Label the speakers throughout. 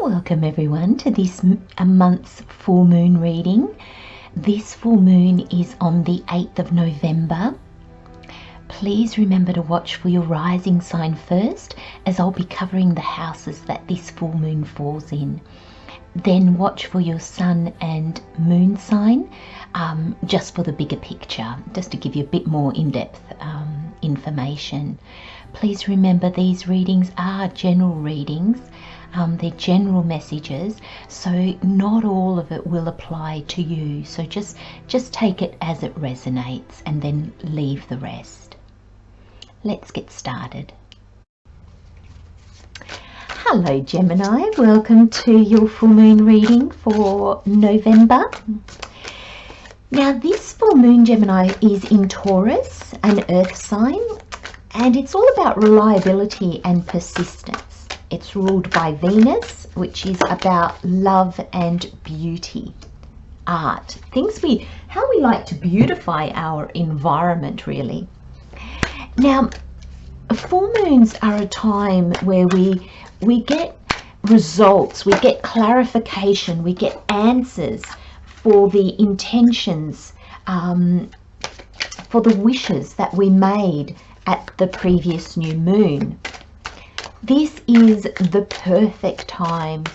Speaker 1: Welcome everyone to this month's full moon reading. This full moon is on the 8th of November. Please remember to watch for your rising sign first, as I'll be covering the houses that this full moon falls in. Then watch for your sun and moon sign, just for the bigger picture, just to give you a bit more in-depth information. Please remember these readings are general readings. They're general messages, so not all of it will apply to you. So just take it as it resonates and then leave the rest. Let's get started. Hello Gemini, welcome to your full moon reading for November. Now this full moon, Gemini, is in Taurus, an earth sign, and it's all about reliability and persistence. It's ruled by Venus, which is about love and beauty, art, how we like to beautify our environment, really. Now, full moons are a time where we get results, we get clarification, we get answers for the intentions, for the wishes that we made at the previous new moon. This is the perfect time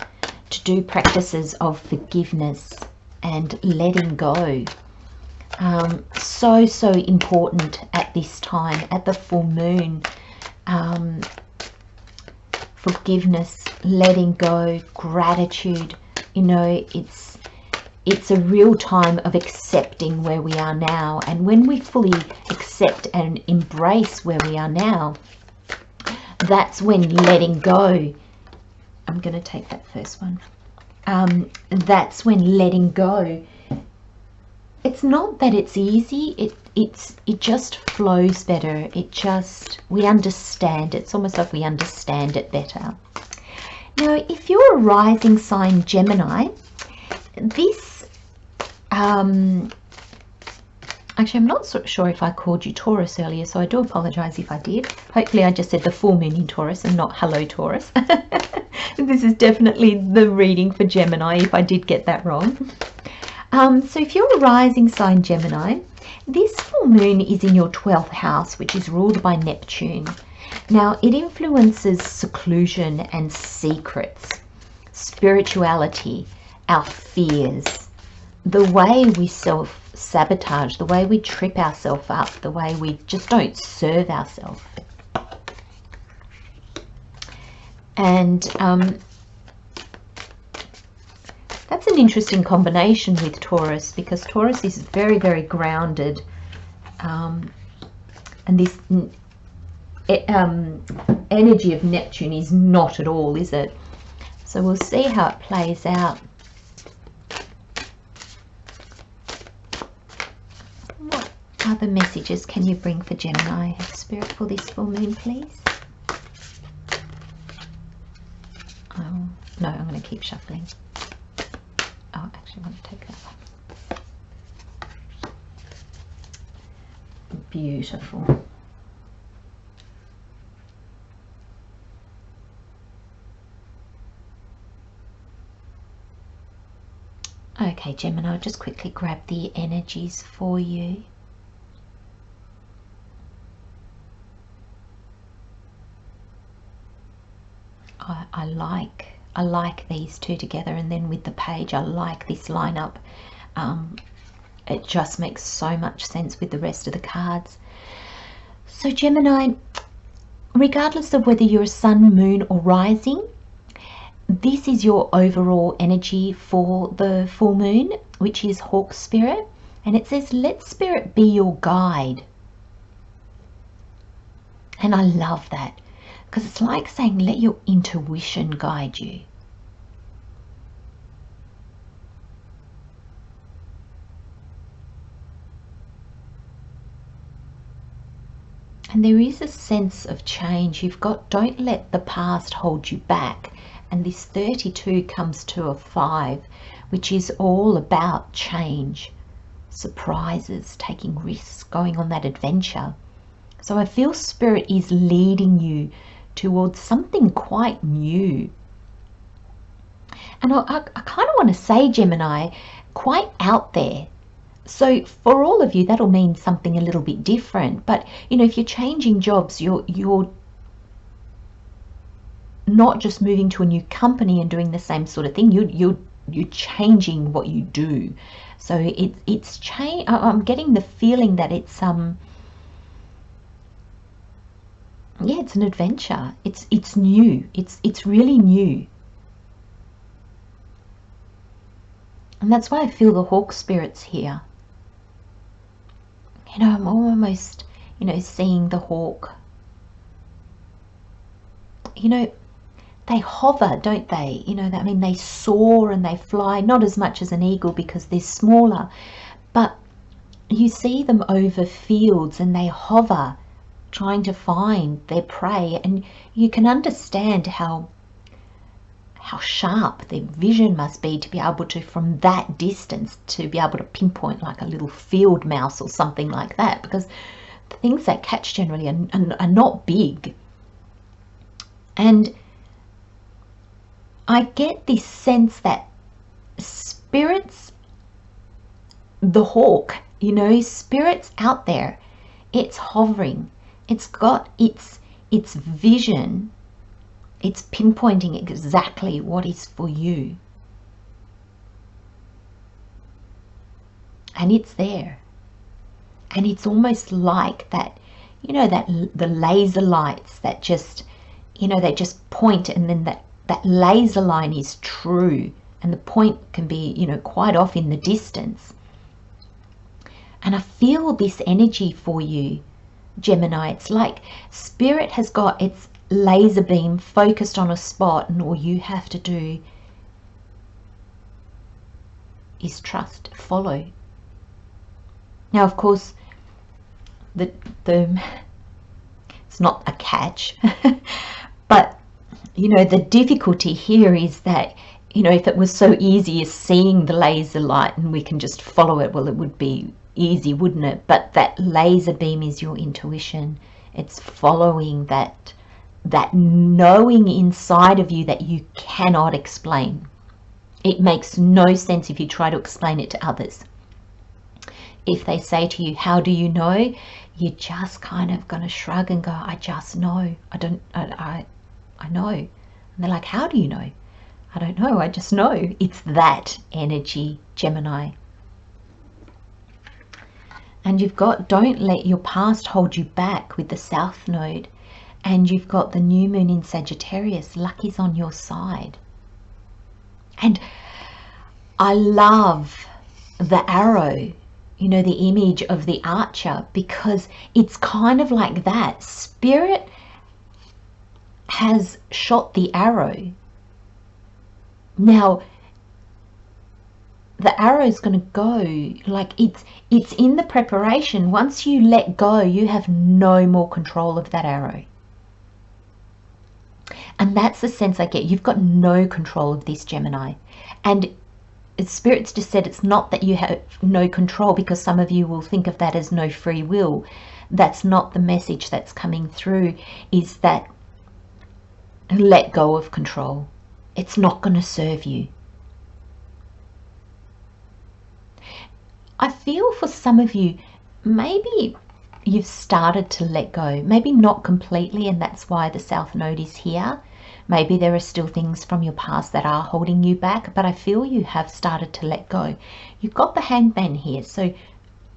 Speaker 1: to do practices of forgiveness and letting go. So important at this time, at the full moon. Forgiveness, letting go, gratitude. You know, it's a real time of accepting where we are now. And when we fully accept and embrace where we are now, that's when letting go, I'm going to take that first one. That's when letting go, it's not that it's easy, it just flows better. We understand. It's almost like we understand it better. Now, if you're a rising sign Gemini, this, actually, I'm not so sure if I called you Taurus earlier, so I do apologize if I did. Hopefully I just said the full moon in Taurus and not hello Taurus. This is definitely the reading for Gemini if I did get that wrong. So if you're a rising sign Gemini, this full moon is in your 12th house, which is ruled by Neptune. Now, it influences seclusion and secrets, spirituality, our fears, the way we self-sabotage, the way we trip ourselves up, the way we just don't serve ourselves. And that's an interesting combination with Taurus, because Taurus is very, very grounded. And this energy of Neptune is not at all, is it? So we'll see how it plays out. What other messages can you bring for Gemini? Spirit, for this full moon, please. Oh, no, I'm going to keep shuffling. Oh, actually, I want to take that one. Beautiful. Okay, Gemini, I'll just quickly grab the energies for you. I like these two together, and then with the page, I like this lineup. It just makes so much sense with the rest of the cards. So Gemini, regardless of whether you're a sun, moon or rising, this is your overall energy for the full moon, which is Hawk Spirit. And it says, let Spirit be your guide. And I love that, because it's like saying, let your intuition guide you. And there is a sense of change. Don't let the past hold you back. And this 32 comes to a 5, which is all about change, surprises, taking risks, going on that adventure. So I feel Spirit is leading you towards something quite new. And I kind of want to say, Gemini, quite out there. So for all of you, that'll mean something a little bit different. But, you know, if you're changing jobs, you're not just moving to a new company and doing the same sort of thing. You're changing what you do. So it's change. I'm getting the feeling that it's yeah, it's an adventure. It's new. It's really new. And that's why I feel the hawk spirits here. You know, I'm almost, you know, seeing the hawk. You know, they hover, don't they? You know, I mean, they soar and they fly, not as much as an eagle because they're smaller, but you see them over fields and they hover, trying to find their prey, and you can understand how sharp their vision must be to be able to, from that distance, to be able to pinpoint like a little field mouse or something like that, because the things they catch generally are not big. And I get this sense that spirits, the hawk, you know, spirits out there, it's hovering, it's got its vision, it's pinpointing exactly what is for you. And it's there. And it's almost like that, you know, that the laser lights that just, you know, they just point, and then that laser line is true, and the point can be, you know, quite off in the distance. And I feel this energy for you, Gemini. It's like spirit has got its laser beam focused on a spot, and all you have to do is trust, follow. Now, of course, the it's not a catch, but you know, the difficulty here is that, you know, if it was so easy as seeing the laser light and we can just follow it, well, it would be easy, wouldn't it? But that laser beam is your intuition. It's following that knowing inside of you that you cannot explain. It makes no sense if you try to explain it to others. If they say to you, how do you know? You're just kind of going to shrug and go, I just know. I know. And they're like, how do you know? I don't know, I just know. It's that energy, Gemini. And you've got, don't let your past hold you back with the South Node. And you've got the new moon in Sagittarius. Lucky's on your side. And I love the arrow, you know, the image of the archer, because it's kind of like that. Spirit has shot the arrow. Now, the arrow is going to go, like it's in the preparation. Once you let go, you have no more control of that arrow. And that's the sense I get. You've got no control of this, Gemini. And Spirit's just said it's not that you have no control, because some of you will think of that as no free will. That's not the message that's coming through, is that let go of control. It's not going to serve you. I feel for some of you, maybe you've started to let go, maybe not completely, and that's why the South Node is here. Maybe there are still things from your past that are holding you back, but I feel you have started to let go. You've got the Hangman here, so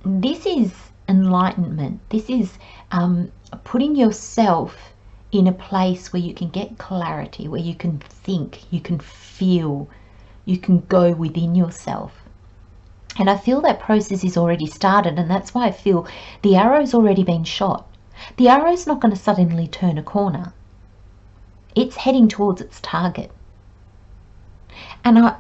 Speaker 1: this is enlightenment. This is putting yourself in a place where you can get clarity, where you can think, you can feel, you can go within yourself. And I feel that process is already started, and that's why I feel the arrow's already been shot. The arrow's not going to suddenly turn a corner. It's heading towards its target. And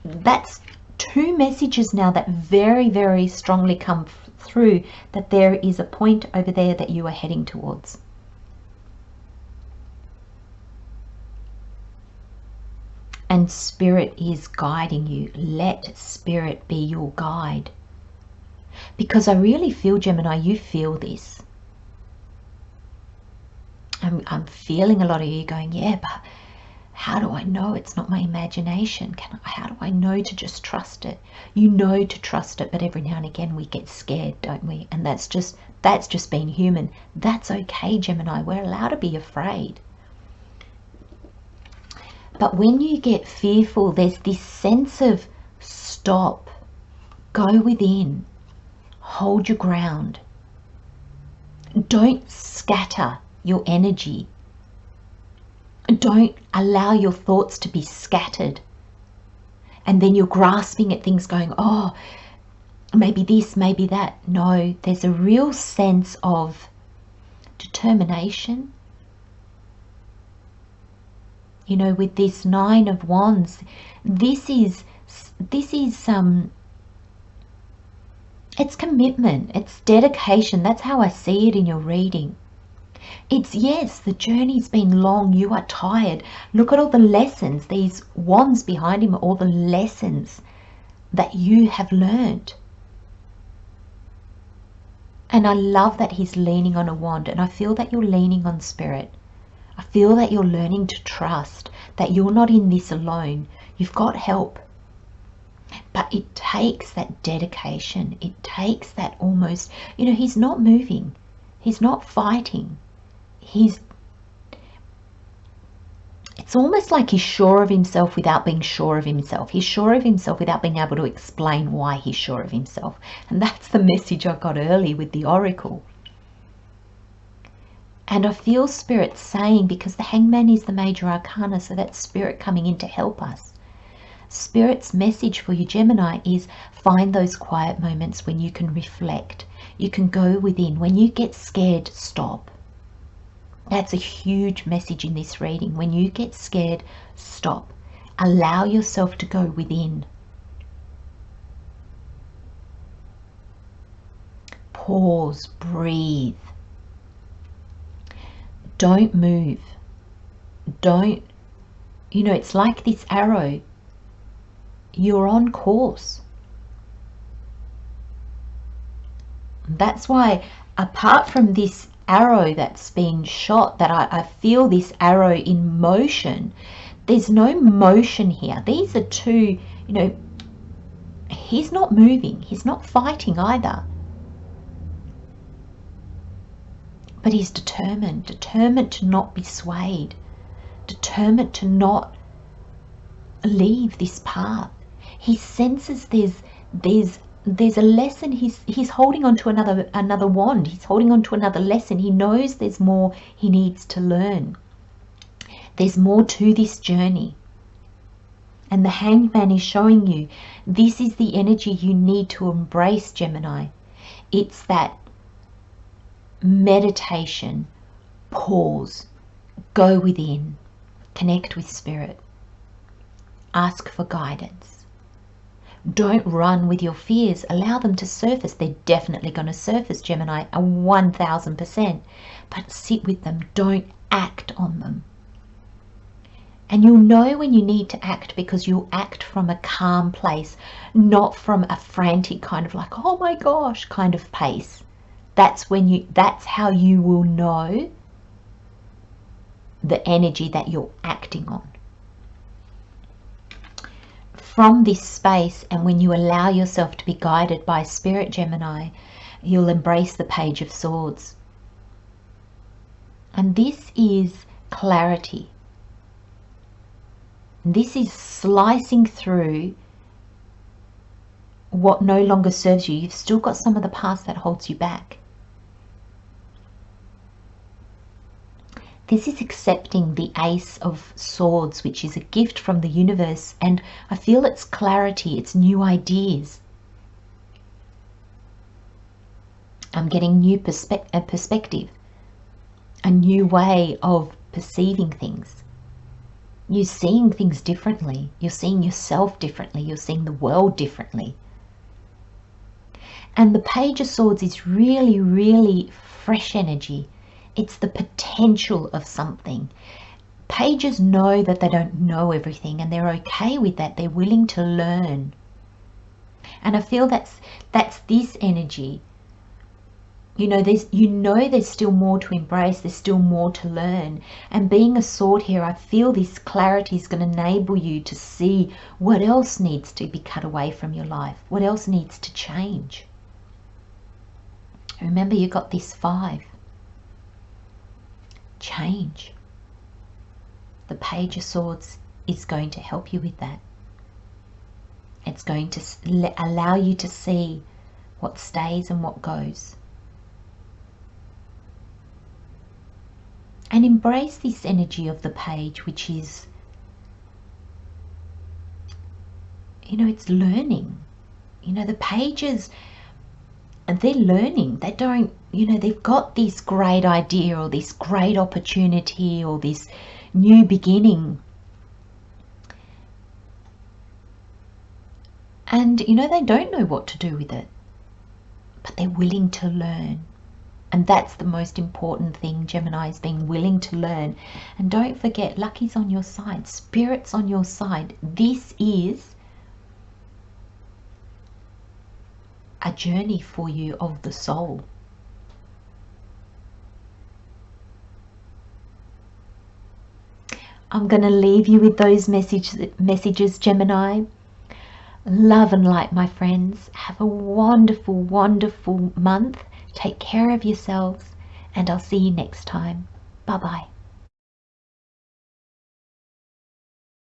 Speaker 1: that's two messages now that very, very strongly come through, that there is a point over there that you are heading towards. And Spirit is guiding you. Let Spirit be your guide. Because I really feel, Gemini, you feel this. I'm feeling a lot of you going, yeah, but How do I know it's not my imagination? How do I know to just trust it? You know to trust it, but every now and again we get scared, don't we? And that's just being human. That's okay, Gemini. We're allowed to be afraid. But when you get fearful, there's this sense of stop, go within, hold your ground. Don't scatter your energy. Don't allow your thoughts to be scattered. And then you're grasping at things going, oh, maybe this, maybe that. No, there's a real sense of determination. You know, with this Nine of Wands, this is it's commitment, it's dedication. That's how I see it in your reading. It's, yes, the journey's been long, you are tired. Look at all the lessons, these wands behind him, all the lessons that you have learned. And I love that he's leaning on a wand, and I feel that you're leaning on spirit. I feel that you're learning to trust that you're not in this alone. You've got help. But it takes that dedication. It takes that almost, you know, he's not moving. He's not fighting. It's almost like he's sure of himself without being sure of himself. He's sure of himself without being able to explain why he's sure of himself. And that's the message I got early with the Oracle. And I feel Spirit saying, because the Hangman is the major arcana, so that's Spirit coming in to help us. Spirit's message for you, Gemini, is find those quiet moments when you can reflect. You can go within. When you get scared, stop. That's a huge message in this reading. When you get scared, stop. Allow yourself to go within. Pause, breathe. Don't move. Don't, you know, it's like this arrow. You're on course. That's why, apart from this arrow that's been shot, that I feel this arrow in motion, there's no motion here. These are two, you know, he's not moving. He's not fighting either. But he's determined to not be swayed, determined to not leave this path. He senses there's a lesson. He's holding on to another wand. He's holding on to another lesson. He knows there's more he needs to learn. There's more to this journey. And the Hangman is showing you this is the energy you need to embrace, Gemini. It's that meditation, pause, go within, connect with Spirit, ask for guidance. Don't run with your fears. Allow them to surface. They're definitely going to surface, Gemini, 1000%. But sit with them. Don't act on them. And you'll know when you need to act, because you'll act from a calm place, not from a frantic kind of like, oh my gosh, kind of pace. That's how you will know the energy that you're acting on. From this space, and when you allow yourself to be guided by Spirit, Gemini, you'll embrace the Page of Swords. And this is clarity. This is slicing through what no longer serves you. You've still got some of the past that holds you back. This is accepting the Ace of Swords, which is a gift from the universe, and I feel it's clarity, it's new ideas. I'm getting new perspective, a new way of perceiving things. You're seeing things differently. You're seeing yourself differently. You're seeing the world differently. And the Page of Swords is really, really fresh energy. It's the potential of something. Pages know that they don't know everything, and they're okay with that. They're willing to learn. And I feel that's this energy. there's still more to embrace, there's still more to learn. And being a sword here, I feel this clarity is going to enable you to see what else needs to be cut away from your life, what else needs to change. Remember, you got this 5. Change. The Page of Swords is going to help you with that. It's going to allow you to see what stays and what goes. And embrace this energy of the Page, which is, it's learning. The Pages, they're learning. They don't, they've got this great idea or this great opportunity or this new beginning. And, they don't know what to do with it, but they're willing to learn. And that's the most important thing, Gemini, is being willing to learn. And don't forget, Lucky's on your side, Spirit's on your side. This is a journey for you of the soul. I'm going to leave you with those messages, Gemini. Love and light, my friends. Have a wonderful, wonderful month. Take care of yourselves, and I'll see you next time. Bye-bye.